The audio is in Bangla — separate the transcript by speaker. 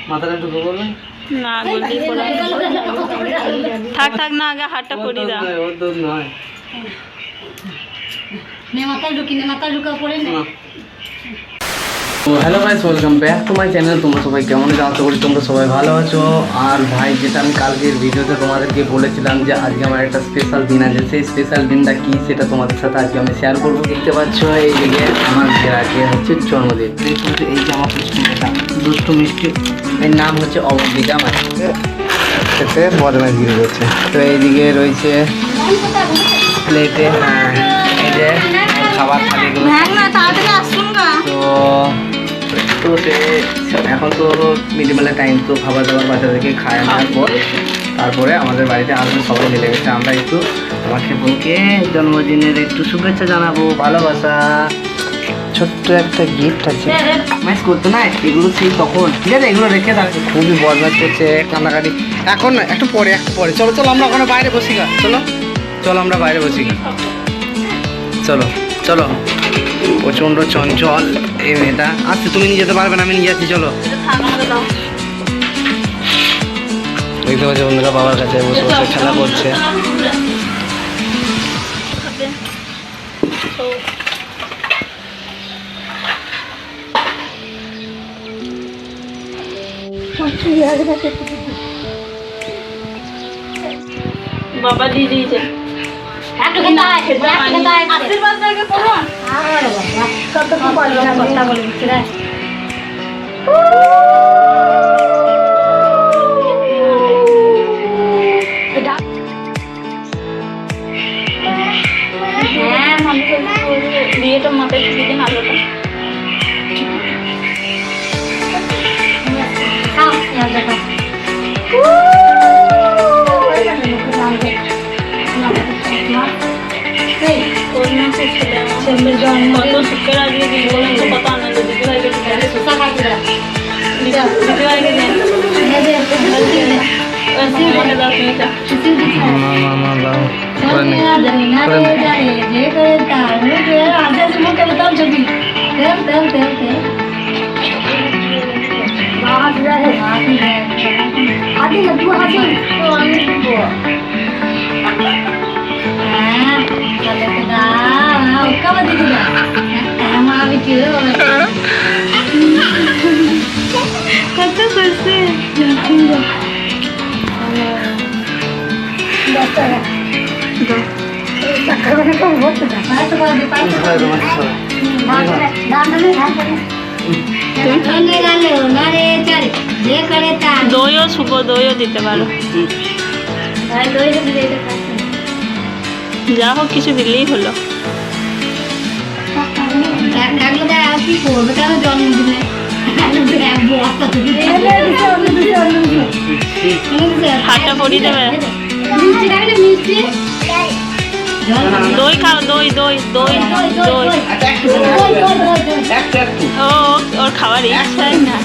Speaker 1: মাথাটা একটু করবে
Speaker 2: না গলি পড়া থাক থাক না আগে হাতটা পড়ি দাও
Speaker 1: ওর দোষ নয়
Speaker 3: নে মাথা ঢুকা পড়ে না।
Speaker 1: তো hello guys, welcome back to my channel. তোমরা সবাই কেমন আছো? আশা করি তোমরা সবাই ভালো আছো। আর ভাই, যেটা আমি কালকের ভিডিওতে তোমাদেরকে বলেছিলাম যে আজকে আমার একটা স্পেশাল দিন আছে, সেই স্পেশাল দিনটা কী সেটা তোমাদের সাথে আজকে আমি শেয়ার করবো। দেখতে পাচ্ছ এইদিকে আমার আজকে হচ্ছে জন্মদিন। এই যে আমার দুষ্টু মিষ্টি, এর নাম হচ্ছে অবন্তিকা, মানে সেতে বদমাইশগিরি করছে। তো এইদিকে রয়েছে প্লেটে, হ্যাঁ এই যে খাবার থালিগুলো। তো সে এখন তো মিডিলবেলা টাইম, তো খাবার দাবার বাচ্চাদেরকে খায় আনার পর তারপরে আমাদের বাড়িতে আসবে সবাই মিলে গেছে। আমরা একটু আমার বোনকে জন্মদিনের একটু শুভেচ্ছা জানাবো, ভালোবাসা, ছোট্ট একটা গিফট আছে। ম্যাচ করতো না এগুলো সেই তখন, ঠিক আছে? এগুলো রেখে থাকছে, খুবই বদমাশ করছে, কান্নাকাটি। এখন না, একটু পরে চলো চলো আমরা ওখানে বাইরে বসি গা। চলো চলো আমরা বাইরে বসি গা, চলো চলো। প্রচণ্ড চঞ্চল এই মেয়েটা। আচ্ছা তুমি নিয়ে যেতে পারবে না, আমি নিয়ে যাচ্ছি, চলো। দেখতে পাচ্ছি বন্ধুরা বাবার কাছে বসে বসে খেলা করছে।
Speaker 2: বাবা দিয়ে দিয়েছে বিয়েটা মাথায় ছুটি দিন আলোটা কত সুখের আজকে দিন, বলুন তো কত আনন্দ। দিদি ভাইকে কত করছে দইও শুভ দইও দিতে পারো, যা হোক কিছু দিলেই হলো। হাতটা পরিয়ে দেবে। দই খাও, দই দই দই দই। ও ওর খাওয়ার ইচ্ছা না।